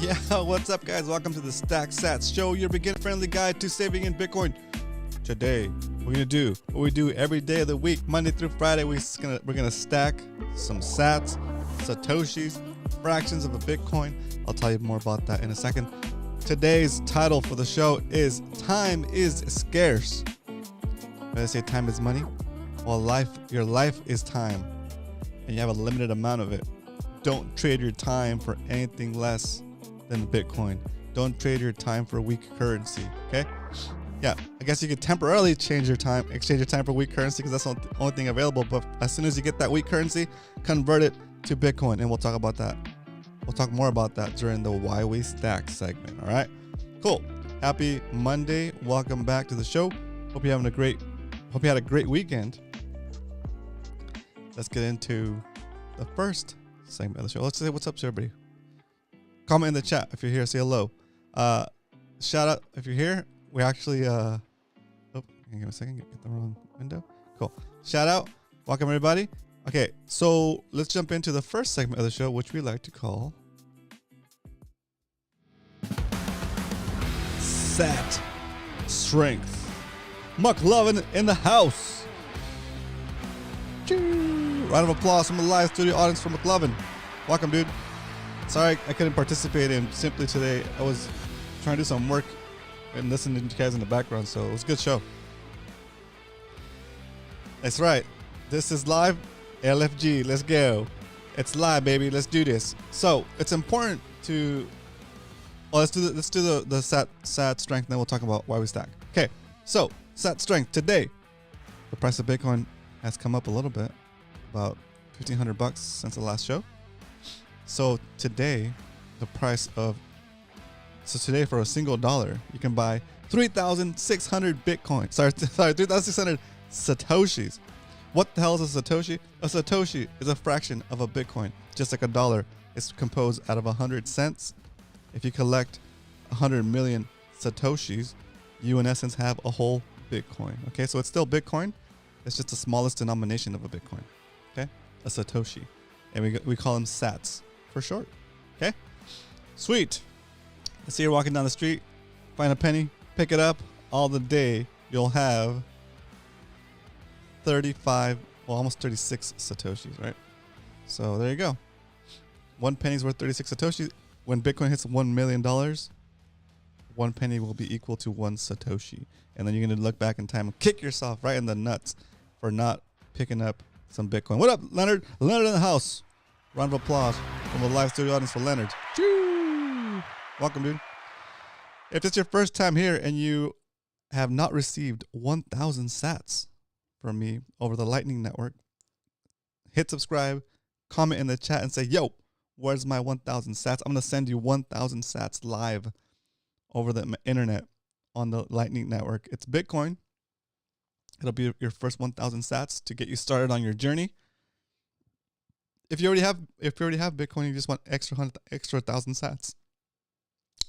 Yeah, what's up, guys? Welcome to the SATS show, your beginner-friendly guide to saving in Bitcoin. Today, we're gonna do what we do every day of the week, Monday through Friday. We're gonna stack some SATs, satoshis, fractions of a Bitcoin. I'll tell you more about that in a second. Today's title for the show is "Time is Scarce." When I say time is money, well, your life is time, and you have a limited amount of it. Don't trade your time for anything less than Bitcoin. Don't trade your time for weak currency. Okay? Yeah, I guess you could temporarily exchange your time for weak currency because that's the only thing available. But as soon as you get that weak currency, convert it to Bitcoin, and we'll talk about that. We'll talk more about that during the Why We Stack segment. All right? Cool. Happy Monday. Welcome back to the show. Hope you had a great weekend. Let's get into the first segment of the show. Let's say what's up to everybody. Comment in the chat if you're here. Say hello. Shout out if you're here. We actually oh, give me a second. Get the wrong window. Cool. Shout out. Welcome everybody. Okay, so let's jump into the first segment of the show, which we like to call SAT Strength. McLovin in the house. Round of applause from the live studio audience for McLovin. Welcome, dude. Sorry I couldn't participate in Simply today. I was trying to do some work and listening to you guys in the background, so it was a good show. That's right. This is live LFG. Let's go. It's live, baby. Let's do this. So it's important to. Well, let's do the SAT strength, and then we'll talk about why we stack. Okay. So SAT strength today. The price of Bitcoin has come up a little bit, about $1,500 since the last show. So today, today for a single dollar, you can buy 3,600 Bitcoin. Sorry, 3,600 Satoshis. What the hell is a Satoshi? A Satoshi is a fraction of a Bitcoin, just like a dollar. It's composed out of 100 cents. If you collect 100 million Satoshis, you in essence have a whole Bitcoin. Okay, so it's still Bitcoin. It's just the smallest denomination of a Bitcoin. Okay, a Satoshi, and we call them SATs for short. Okay, sweet. Let's say you're walking down the street, find a penny, pick it up. All the day you'll have 35, well, almost 36 Satoshis, right? So there you go. One penny's worth 36 Satoshis. When Bitcoin hits $1 million, 1 penny will be equal to 1 Satoshi. And then you're going to look back in time and kick yourself right in the nuts for not picking up some Bitcoin. What up, Leonard? Leonard in the house. Round of applause from the live studio audience for Leonard. Choo! Welcome, dude. If it's your first time here and you have not received 1,000 sats from me over the Lightning Network, hit subscribe, comment in the chat and say, yo, where's my 1,000 sats? I'm going to send you 1,000 sats live over the internet on the Lightning Network. It's Bitcoin. It'll be your first 1,000 sats to get you started on your journey. If you already have Bitcoin, you just want extra 1,000 sats,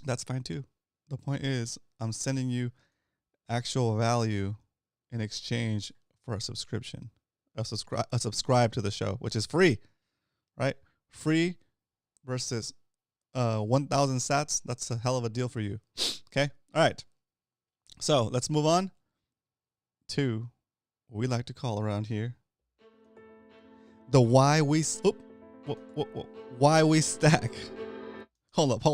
that's fine too. The point is, I'm sending you actual value in exchange for a subscription, a subscribe to the show, which is free, right? Free versus 1,000 sats. That's a hell of a deal for you. Okay. All right. So let's move on to what we like to call around here the why we stack. Hold up.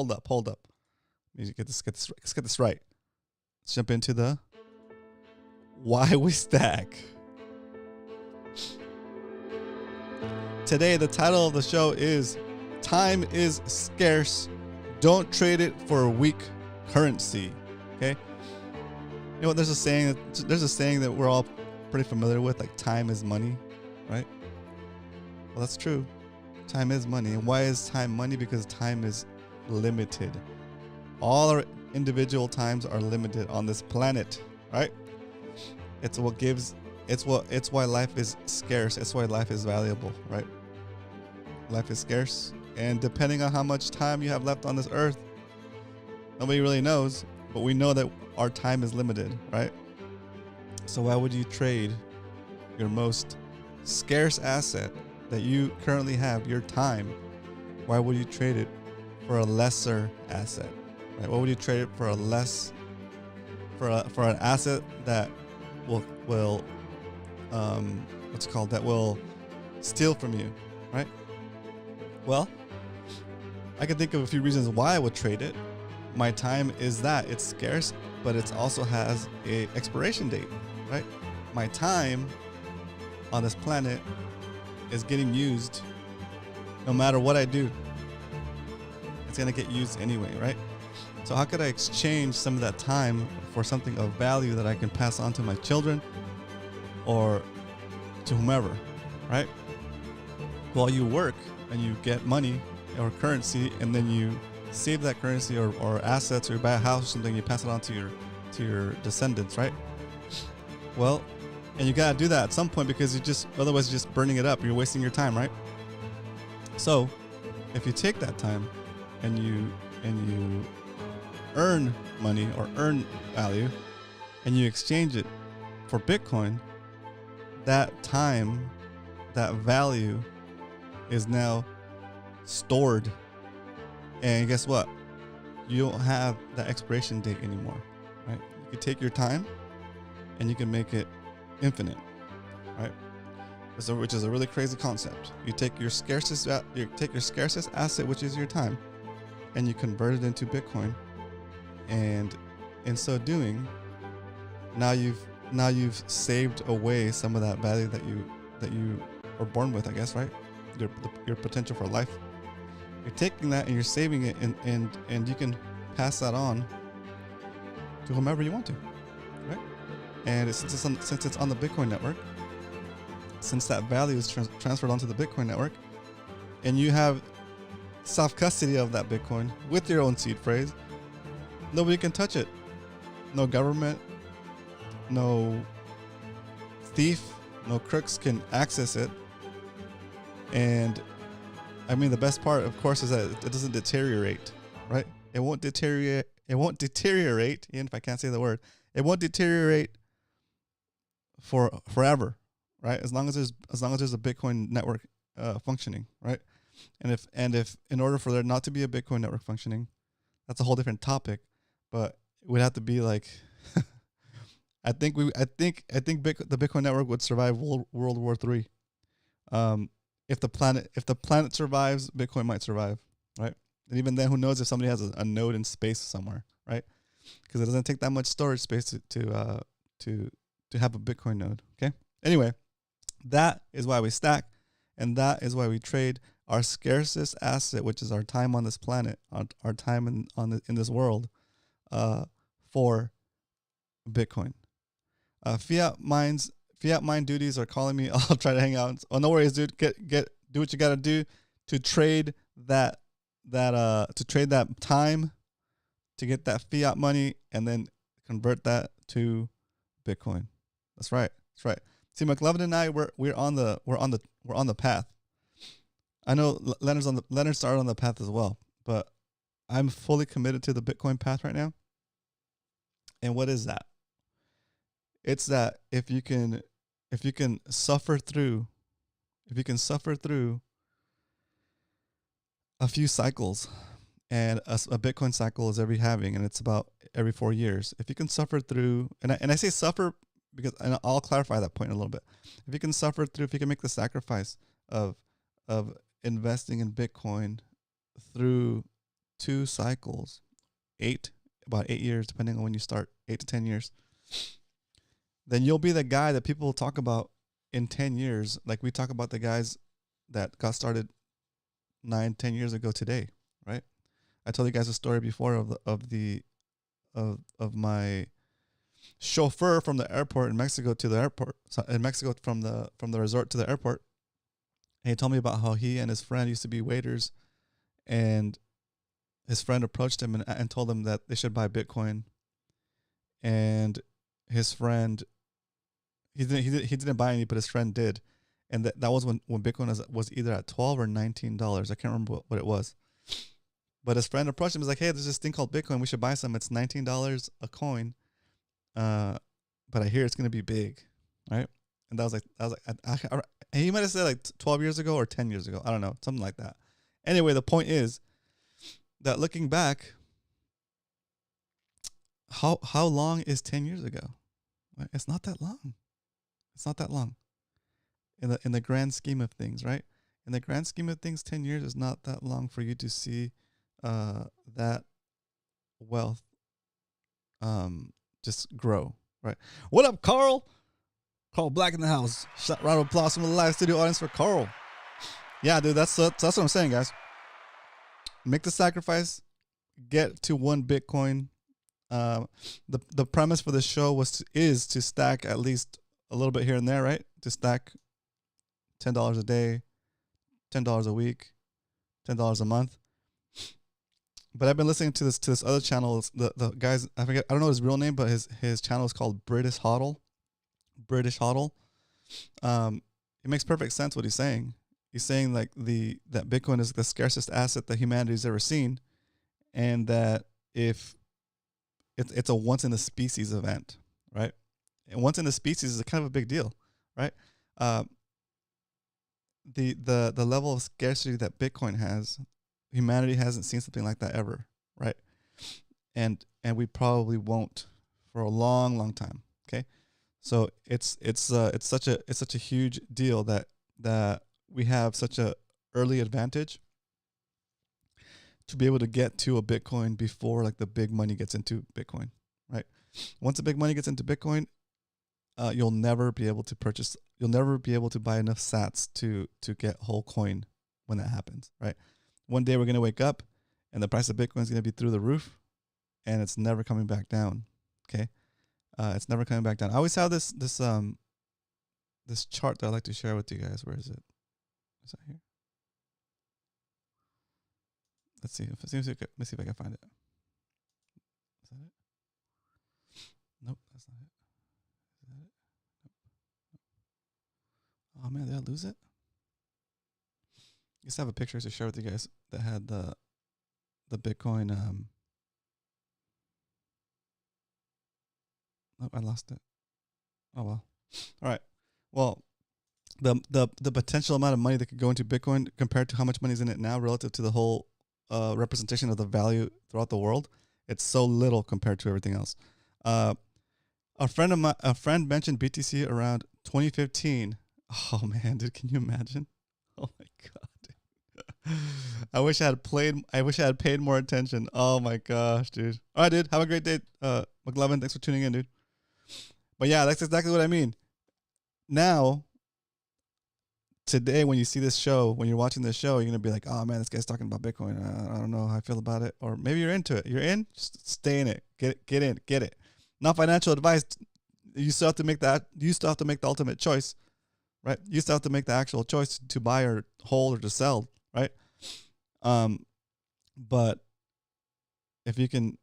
Let's get this right. Let's jump into the why we stack. Today, the title of the show is "Time is Scarce. Don't trade it for weak currency." Okay. You know what? There's a saying that we're all pretty familiar with, like time is money, right? Well, that's true. Time is money. And why is time money? Because time is limited. All our individual times are limited on this planet, right? It's why life is scarce. It's why life is valuable, right? Life is scarce. And depending on how much time you have left on this earth, nobody really knows, but we know that our time is limited, right? So why would you trade your most scarce asset that you currently have, your time? Why would you trade it for a lesser asset? Right? What would you trade it for a less for an asset that will what's it called, that will steal from you, right? Well, I can think of a few reasons why I would trade it. My time is that it's scarce, but it also has a expiration date, right? My time on this planet is getting used no matter what I do. It's going to get used anyway, right? So how could I exchange some of that time for something of value that I can pass on to my children or to whomever, right? Well, you work and you get money or currency, and then you save that currency or assets, or you buy a house or something, you pass it on to your descendants, right? Well, and you gotta do that at some point, because otherwise you're just burning it up. You're wasting your time, right? So if you take that time and you earn money or earn value and you exchange it for Bitcoin, that time, that value is now stored. And guess what? You don't have that expiration date anymore, right? You can take your time and you can make it infinite, right? So, which is a really crazy concept. You take your scarcest asset, which is your time, and you convert it into Bitcoin. And in so doing, now you've saved away some of that value that you were born with, I guess, right? Your potential for life. You're taking that and you're saving it, and you can pass that on to whomever you want to, right? And since it's on the Bitcoin network, since that value is transferred onto the Bitcoin network, and you have self-custody of that Bitcoin with your own seed phrase, nobody can touch it. No government, no thief, no crooks can access it. And I mean, the best part, of course, is that it doesn't deteriorate, right? It won't deteriorate. It won't deteriorate, even if I can't say the word. It won't deteriorate forever, right? As long as there's a Bitcoin network functioning, right? And if in order for there not to be a Bitcoin network functioning, that's a whole different topic. But it would have to be like, I think the Bitcoin network would survive World War III. If the planet survives, Bitcoin might survive, right? And even then, who knows if somebody has a node in space somewhere, right? Because it doesn't take that much storage space to have a Bitcoin node. Okay. Anyway, that is why we stack, and that is why we trade our scarcest asset, which is our time on this planet, our time in this world, for Bitcoin. Fiat mine duties are calling me. I'll try to hang out. Oh, no worries, dude. Do what you gotta do to trade that time, to get that fiat money, and then convert that to Bitcoin. That's right. See, McLovin and I, we're on the path. I know Leonard started on the path as well, but I'm fully committed to the Bitcoin path right now. And what is that? It's that if you can suffer through a few cycles, and a Bitcoin cycle is every halving, and it's about every 4 years. If you can suffer through, and I say suffer because, and I'll clarify that point in a little bit. If you can suffer through, if you can make the sacrifice of investing in Bitcoin through 2 cycles, about 8 years, depending on when you start, 8 to 10 years, then you'll be the guy that people talk about in 10 years. Like we talk about the guys that got started 9-10 years ago today, right? I told you guys a story before of my chauffeur from the airport in Mexico to the airport, in Mexico from the resort to the airport. And he told me about how he and his friend used to be waiters, and his friend approached him and told him that they should buy Bitcoin. And his friend, he didn't buy any, but his friend did. And that was when Bitcoin was either at $12 or $19. I can't remember what it was. But his friend approached him. He was like, "Hey, there's this thing called Bitcoin. We should buy some. It's $19 a coin. But I hear it's gonna be big, right?" And I was like, he might have said like 12 years ago or 10 years ago. I don't know, something like that. Anyway, the point is, that looking back, how long is 10 years ago? Right? It's not that long. It's not that long in the grand scheme of things, right? In the grand scheme of things, 10 years is not that long for you to see that wealth just grow, right? What up, Carl? Carl Black in the house. Round of applause from the live studio audience for Carl. Yeah, dude, that's what I'm saying, guys. Make the sacrifice, get to 1 Bitcoin. The premise for the show is to stack at least a little bit here and there, right? To stack $10 a day, $10 a week, $10 a month. But I've been listening to this other channel. The guys, I don't know his real name, but his channel is called British Hodl. British Hodl. It makes perfect sense what he's saying. He's saying like that Bitcoin is the scarcest asset that humanity's ever seen, and that if it's a once in a species event, right? And once in a species is a kind of a big deal, right? The level of scarcity that Bitcoin has, humanity hasn't seen something like that ever, right? And we probably won't for a long, long time. Okay, so it's such a huge deal that we have such a early advantage to be able to get to a Bitcoin before like the big money gets into Bitcoin, right? Once the big money gets into Bitcoin, you'll never be able to purchase. You'll never be able to buy enough SATS to get whole coin when that happens, right? One day we're gonna wake up, and the price of Bitcoin is gonna be through the roof, and it's never coming back down. Okay, it's never coming back down. I always have this chart that I like to share with you guys. Where is it? Is that here? Let's see. Let me see if I can find it. Is that it? Nope, that's not it. Is that it? Nope. Oh man, did I lose it? I used to have a picture to share with you guys that had the Bitcoin. Nope, I lost it. Oh well. All right. Well, the potential amount of money that could go into Bitcoin compared to how much money is in it now relative to the whole representation of the value throughout the world, it's so little compared to everything else. A friend mentioned BTC around 2015. Oh man, dude, can you imagine? Oh my god. I wish I had paid more attention. Oh my gosh, dude. All right, dude. Have a great day, McLovin. Thanks for tuning in, dude. But yeah, that's exactly what I mean. Now, today, when you see this show, when you're watching this show, you're going to be like, oh man, this guy's talking about Bitcoin. I don't know how I feel about it. Or maybe you're into it. You're in, just stay in it. Get it. Not financial advice. You still have to make that. You still have to make the ultimate choice, right? You still have to make the actual choice to buy or hold or to sell, right? But if you can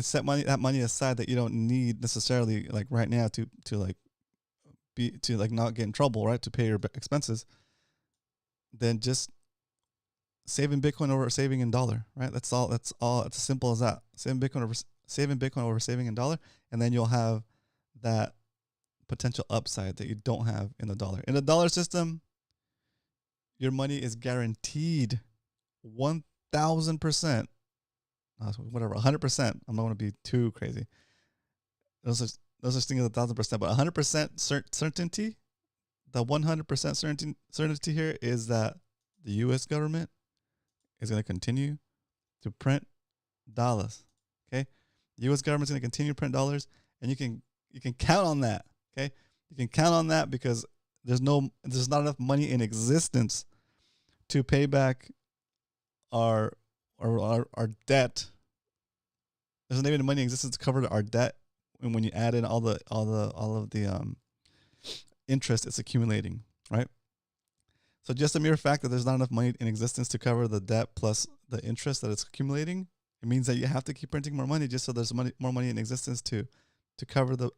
set that money aside that you don't need necessarily like right now to not get in trouble, right? To pay your expenses, then just save in Bitcoin over saving in dollar, right? That's all. It's as simple as that. Saving Bitcoin over saving in dollar, and then you'll have that potential upside that you don't have in the dollar. In the dollar system, your money is guaranteed 1,000%. Whatever, 100%. I'm not going to be too crazy. Those such thing as 1,000%, but 100% certainty. The 100% certainty here is that the U.S. government is going to continue to print dollars. Okay, the U.S. government is going to continue to print dollars, and you can count on that. Okay, you can count on that because there's not enough money in existence to pay back our debt. There's not even money in existence to cover our debt. And when you add in all of the interest it's accumulating, right? So just the mere fact that there's not enough money in existence to cover the debt plus the interest that it's accumulating, it means that you have to keep printing more money just so there's more money in existence to cover the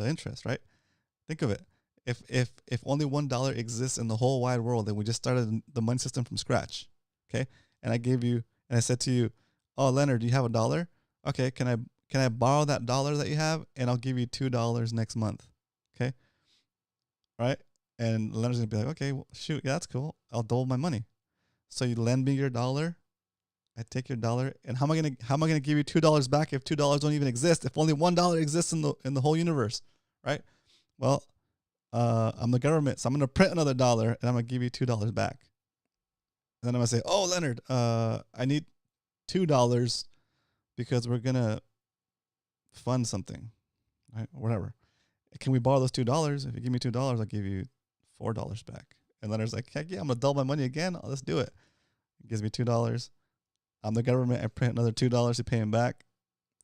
interest, right? Think of it. If only $1 exists in the whole wide world and we just started the money system from scratch, okay? And I said to you, oh Leonard, do you have $1? Okay, can I borrow that $1 that you have, and I'll give you $2 next month, okay? Right? And Leonard's gonna be like, okay, well, shoot, yeah, that's cool. I'll double my money. So you lend me your $1, I take your dollar, and how am I gonna give you $2 back if $2 don't even exist? If only $1 exists in the whole universe, right? Well, I'm the government, so I'm gonna print another dollar, and I'm gonna give you $2 back. And then I'm gonna say, oh, Leonard, I need $2 because we're gonna fund something, right? Or whatever. Can we borrow those $2? If you give me $2, I'll give you $4 back. And Leonard's like, heck yeah, I'm gonna double my money again. Oh, let's do it. He gives me $2. I'm the government. I print another $2 to pay him back,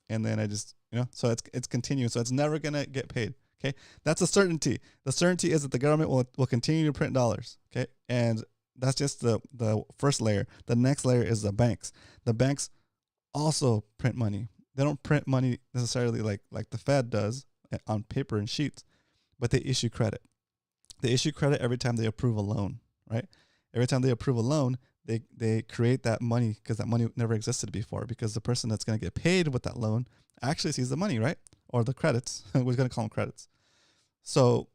and then I just, so it's continuing. So it's never gonna get paid. Okay, that's a certainty. The certainty is that the government will continue to print dollars. Okay, and that's just the first layer. The next layer is the banks. The banks also print money. They don't print money necessarily like the Fed does on paper and sheets, but they issue credit. They issue credit every time they approve a loan, right? Every time they approve a loan, they create that money because that money never existed before, because the person that's going to get paid with that loan actually sees the money, right? Or the credits. We're going to call them credits. So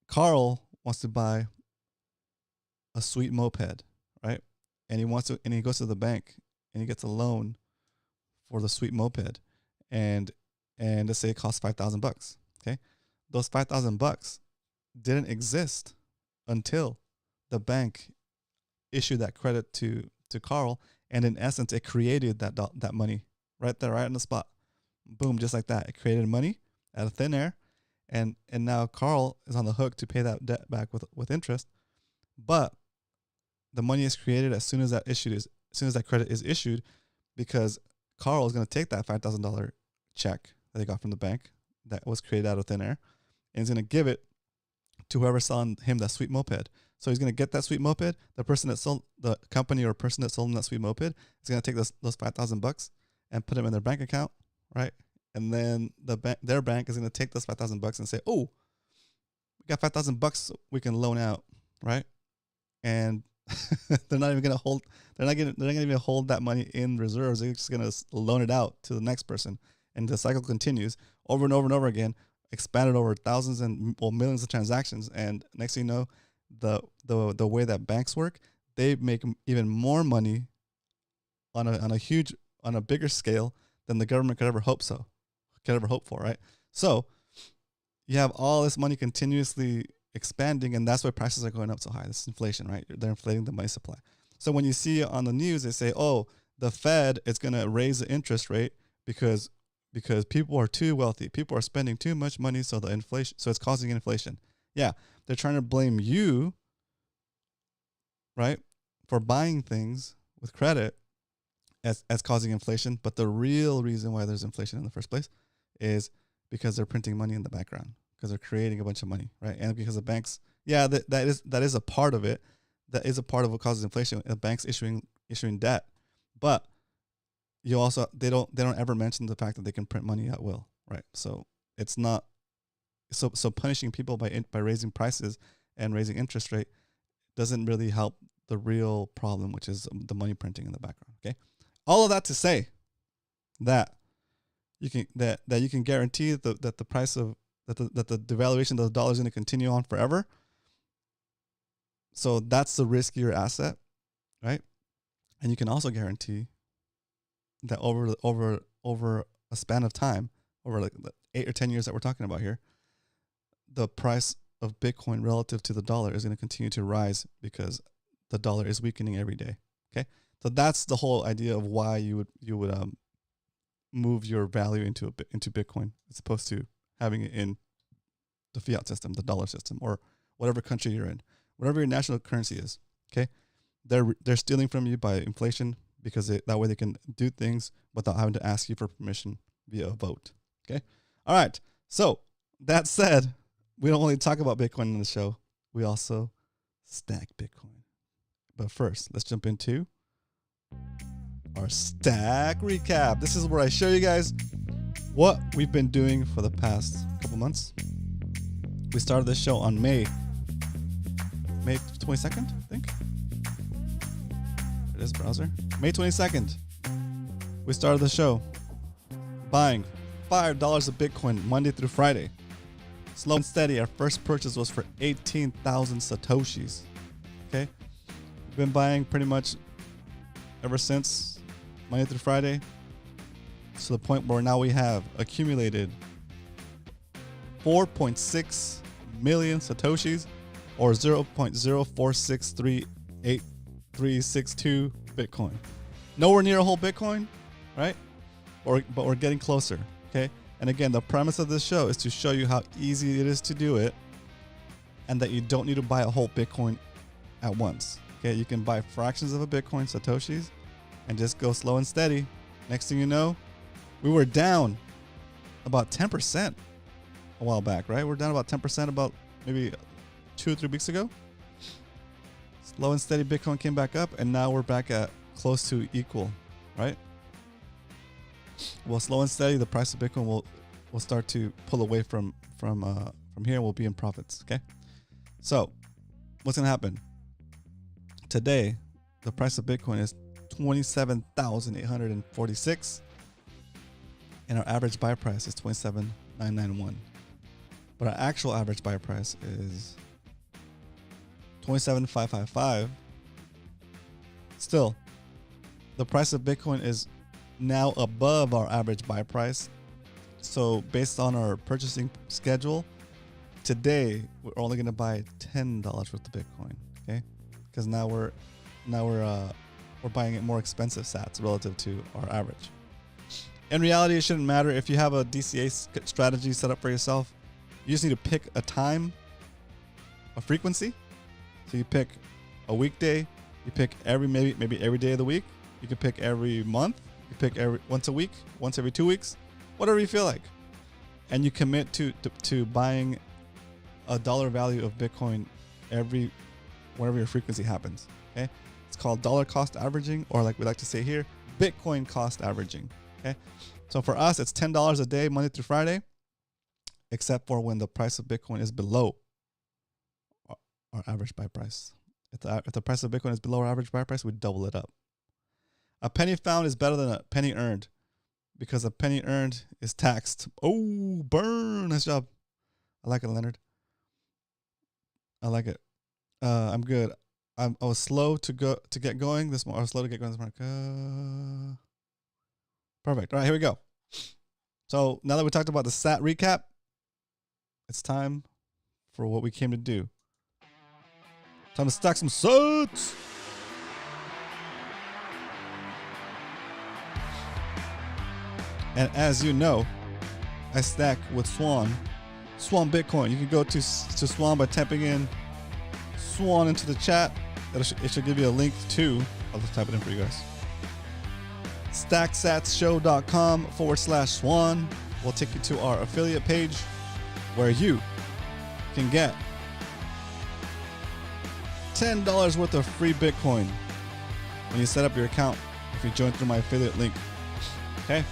Carl wants to buy a sweet moped, right? And he goes to the bank and he gets a loan for the sweet moped, and let's say it costs $5,000. Okay, those $5,000 didn't exist until the bank issued that credit to Carl, and in essence, it created that money right there, right on the spot. Boom, just like that. It created money out of thin air, and now Carl is on the hook to pay that debt back with interest. But the money is created as soon as that credit is issued, because Carl is going to take that $5,000 check that he got from the bank that was created out of thin air, and he's going to give it to whoever's selling him that sweet moped. So he's going to get that sweet moped. The person that sold, the company or person that sold him that sweet moped, is going to take those $5,000 and put them in their bank account, right? And then their bank is going to take those $5,000 and say, "Oh, we got $5,000 we can loan out," right? And they're not even going to hold. They're not going to even hold that money in reserves. They're just going to loan it out to the next person, and the cycle continues over and over and over again, expanded over thousands and millions of transactions. And next thing you know, the way that banks work, they make even more money on a bigger scale than the government could ever hope for, right? So you have all this money continuously expanding, and that's why prices are going up so high. This is inflation, right? They're inflating the money supply. So when you see on the news, they say, "Oh, the Fed is going to raise the interest rate because people are too wealthy. People are spending too much money, so it's causing inflation." Yeah, they're trying to blame you, right, for buying things with credit as causing inflation. But the real reason why there's inflation in the first place is because they're printing money in the background, because they're creating a bunch of money, right? And because the banks, that is a part of it. That is a part of what causes inflation. The banks issuing debt, but you also they don't ever mention the fact that they can print money at will, right? So it's not so punishing people by raising prices and raising interest rate doesn't really help the real problem, which is the money printing in the background. Okay, all of that to say that you can guarantee that the price of that the devaluation of the dollar is going to continue on forever. So that's the riskier asset, right? And you can also guarantee that over a span of time, over like the 8 or 10 years that we're talking about here, the price of Bitcoin relative to the dollar is going to continue to rise because the dollar is weakening every day. Okay, so that's the whole idea of why you would move your value into Bitcoin as opposed to having it in the fiat system, the dollar system, or whatever country you're in, whatever your national currency is. Okay, they're stealing from you by inflation because that way they can do things without having to ask you for permission via a vote. Okay, all right. So that said, we don't only talk about Bitcoin in the show; we also stack Bitcoin. But first, let's jump into our stack recap. This is where I show you guys what we've been doing for the past couple months. We started this show on May 22nd, I think. It is browser. May 22nd. We started the show buying $5 of Bitcoin Monday through Friday. Slow and steady. Our first purchase was for 18,000 Satoshis. Okay. We've been buying pretty much ever since Monday through Friday, to the point where now we have accumulated 4.6 million Satoshis, or 0.04638362 Bitcoin. Nowhere near a whole Bitcoin, right? But we're getting closer, okay? And again, the premise of this show is to show you how easy it is to do it, and that you don't need to buy a whole Bitcoin at once, okay? You can buy fractions of a Bitcoin, Satoshis, and just go slow and steady. Next thing you know, we were down about 10% a while back, right? We're down about 10% about maybe 2 or 3 weeks ago. Slow and steady Bitcoin came back up, and now we're back at close to equal, right? Well, slow and steady, the price of Bitcoin will start to pull away from here, and we'll be in profits, okay? So what's gonna happen? Today, the price of Bitcoin is 27,846. And our average buy price is 27,991. But our actual average buy price is 27,555. Still, the price of Bitcoin is now above our average buy price. So based on our purchasing schedule, today we're only going to buy $10 worth of Bitcoin, okay? Because now we're buying it more expensive sats relative to our average. In reality, it shouldn't matter if you have a DCA strategy set up for yourself. You just need to pick a time, a frequency. So you pick a weekday. You pick maybe every day of the week. You can pick every month. You pick once a week, once every 2 weeks, whatever you feel like. And you commit to buying a dollar value of Bitcoin whenever your frequency happens. Okay, it's called dollar cost averaging, or like we like to say here, Bitcoin cost averaging. Okay, so for us, it's $10 a day, Monday through Friday, except for when the price of Bitcoin is below our average buy price. If the price of Bitcoin is below our average buy price, we double it up. A penny found is better than a penny earned, because a penny earned is taxed. Oh, burn! Nice job. I like it, Leonard. I like it. I'm good. I was slow to get going this morning. I was slow to get going this morning. Perfect. All right, here we go. So now that we talked about the SAT recap, it's time for what we came to do. Time to stack some SATs. And as you know, I stack with Swan Bitcoin. You can go to Swan by typing in Swan into the chat. It should give you a link to. I'll just type it in for you guys. StackSatsShow.com/Swan will take you to our affiliate page, where you can get $10 worth of free Bitcoin when you set up your account if you join through my affiliate link. Okay?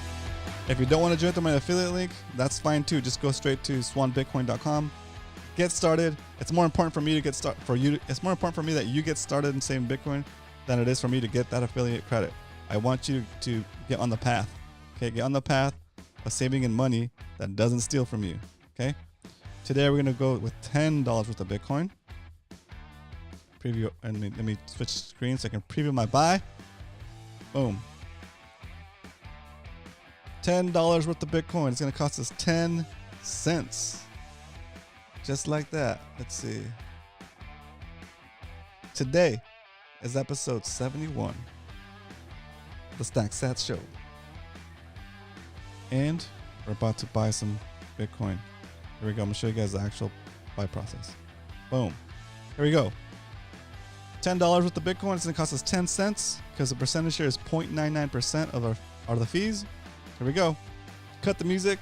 If you don't want to join through my affiliate link, that's fine too. Just go straight to swanbitcoin.com. Get started. It's more important for me to get started It's more important for me that you get started in saving Bitcoin than it is for me to get that affiliate credit. I want you to get on the path. Okay, get on the path of saving in money that doesn't steal from you. Okay. Today we're gonna go with $10 worth of Bitcoin. Preview, and let me switch screens so I can preview my buy. Boom. $10 worth of Bitcoin. It's gonna cost us 10 cents. Just like that. Let's see. Today is episode 71. The Stack Sats Show. And we're about to buy some Bitcoin. Here we go. I'm going to show you guys the actual buy process. Boom. Here we go. $10 worth of Bitcoin. It's going to cost us 10 cents because the percentage here is 0.99% of the fees. Here we go. Cut the music.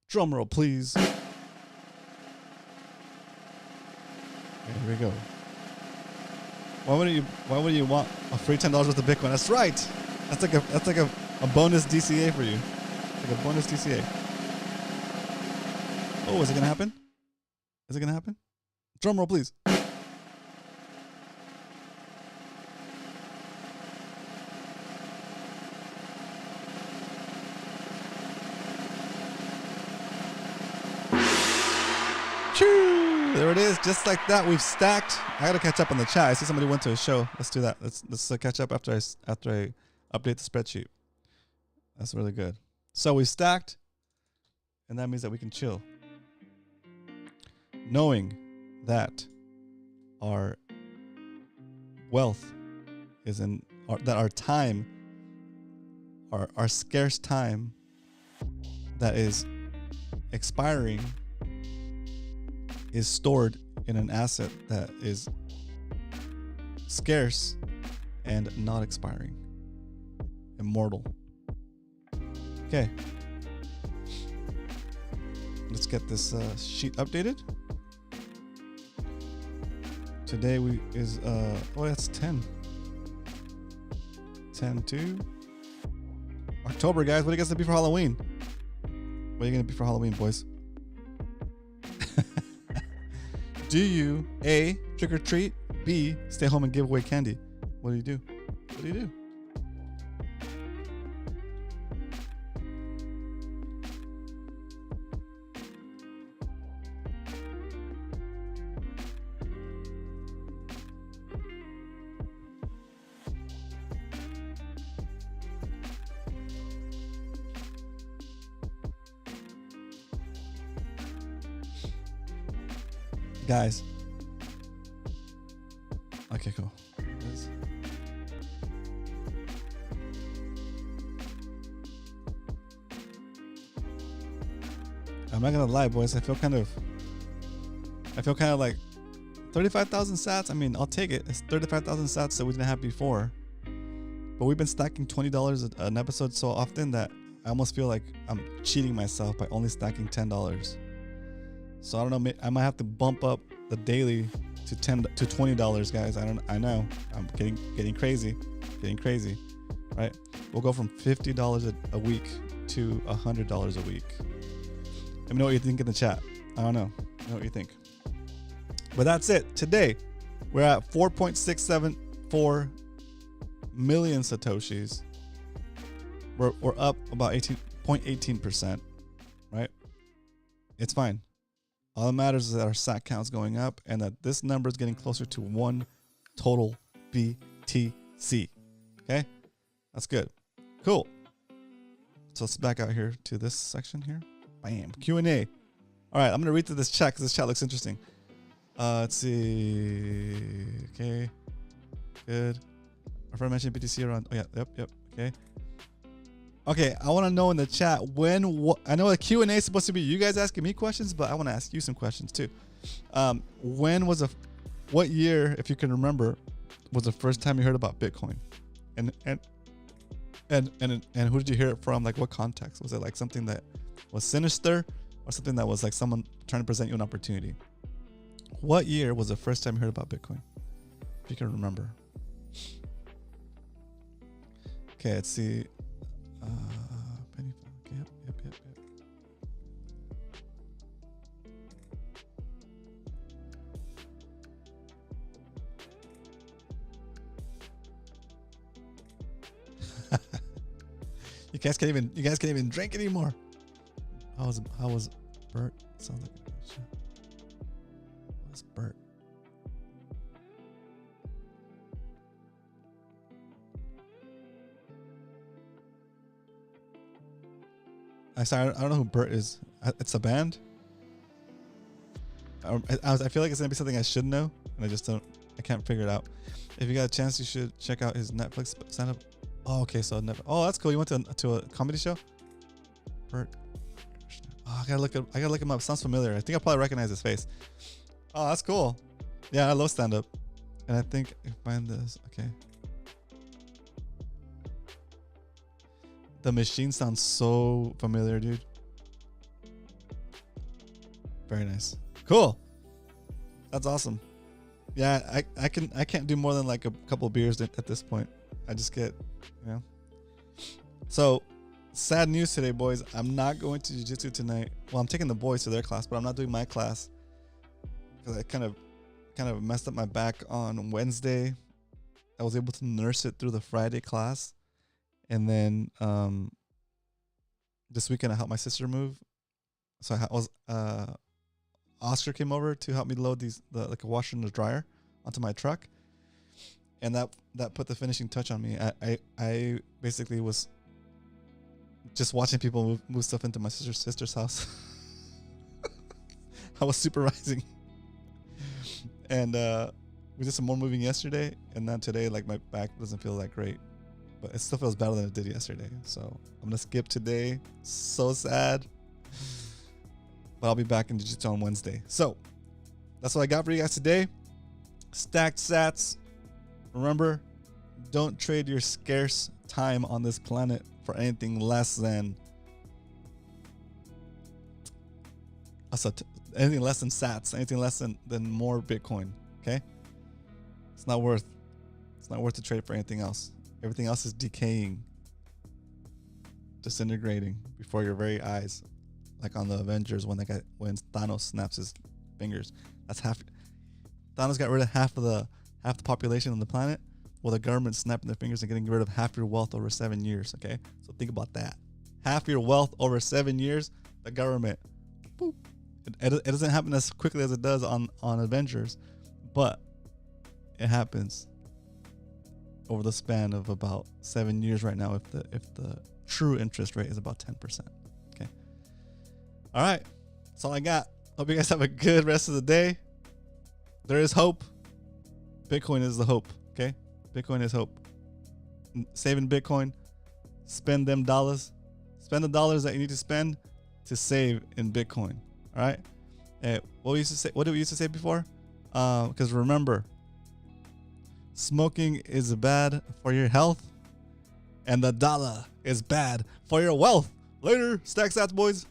Drum roll, please. Okay, here we go. Why would you want a free $10 worth of Bitcoin? That's right. That's like a bonus DCA for you. Like a bonus DCA. Oh, is it gonna happen? Is it gonna happen? Drum roll, please. Choo! There it is, just like that. We've stacked. I gotta catch up on the chat. I see somebody went to a show. Let's do that. Let's catch up after I update the spreadsheet. That's really good. So we stacked, and that means that we can chill. Knowing that our wealth is in that our time, our scarce time that is expiring is stored in an asset that is scarce and not expiring. Immortal. Okay. Let's get this sheet updated. Today is that's 10. 10/2. October, guys. What do you guys gonna be for Halloween? What are you gonna be for Halloween, boys? Do you A, trick or treat, B, stay home and give away candy? What do you do? What do you do? Guys. Okay, cool. I'm not gonna lie, boys. I feel kind of like 35,000 sats. I mean, I'll take it. It's 35,000 sats that we didn't have before. But we've been stacking $20 an episode so often that I almost feel like I'm cheating myself by only stacking $10. So I don't know. I might have to bump up the daily to $20, guys. I know. I'm getting crazy, right? We'll go from $50 a week to $100 a week. Let me know what you think in the chat. I don't know. Let me know what you think. But that's it. Today, we're at 4.674 million satoshis. We're up about 18%, right? It's fine. All that matters is that our SAT count is going up and that this number is getting closer to 1 total BTC. Okay? That's good. Cool. So let's back out here to this section here. Bam. Q&A. All right, I'm going to read through this chat because this chat looks interesting. Let's see. Okay. Good. Our friend mentioned BTC around. Oh, yeah. Yep. Okay. Okay, I want to know in the chat I know the Q&A is supposed to be you guys asking me questions, but I want to ask you some questions too. What year, if you can remember, was the first time you heard about Bitcoin? And who did you hear it from? Like what context? Was it like something that was sinister or something that was like someone trying to present you an opportunity? What year was the first time you heard about Bitcoin? If you can remember. Okay, let's see. Penny. Okay, yep. You guys can't even drink anymore. How was Bert? Sounds like a good shit. What's Bert? I don't know who Bert is. It's a band. I feel like it's gonna be something I should know, and I can't figure it out. If you got a chance, you should check out his Netflix stand-up. Oh, okay, so oh, that's cool. You went to a comedy show. Bert. Oh, I gotta look him up. Sounds familiar. I think I probably recognize his face. Oh, that's cool. Yeah, I love stand-up, and I think I find this. Okay. The machine sounds so familiar, dude. Very nice. Cool. That's awesome. Yeah, I can't do more than like a couple of beers at this point. I just get, So, sad news today, boys. I'm not going to jiu-jitsu tonight. Well, I'm taking the boys to their class, but I'm not doing my class because I kind of messed up my back on Wednesday. I was able to nurse it through the Friday class. And then this weekend I helped my sister move. So Oscar came over to help me load like a washer and a dryer onto my truck. And that put the finishing touch on me. I basically was just watching people move stuff into my sister's house. I was supervising. And we did some more moving yesterday, and then today, like, my back doesn't feel that great, but it still feels better than it did yesterday. So I'm gonna skip today. So sad, but I'll be back in jiu-jitsu on Wednesday. So that's what I got for you guys today. Stacked sats. Remember, don't trade your scarce time on this planet for anything less than anything less than sats, anything less than more Bitcoin. Okay, it's not worth to trade for anything else. Everything else is decaying, disintegrating before your very eyes, like on the Avengers when Thanos snaps his fingers. That's half. Thanos got rid of half the population on the planet. Well, the government snapping their fingers and getting rid of half your wealth over 7 years. Okay, so think about that. Half your wealth over 7 years. The government. Boop. It doesn't happen as quickly as it does on Avengers, but it happens over the span of about 7 years right now. If the true interest rate is about 10%. Okay. All right, that's all I got. Hope you guys have a good rest of the day. There is hope. Bitcoin is the hope. Okay, Bitcoin is hope. Saving Bitcoin. Spend them dollars. Spend the dollars that you need to spend to save in Bitcoin. All right. What we used to say? What did we used to say before? Because remember, smoking is bad for your health, and the dollar is bad for your wealth. Later, Stack Sats boys.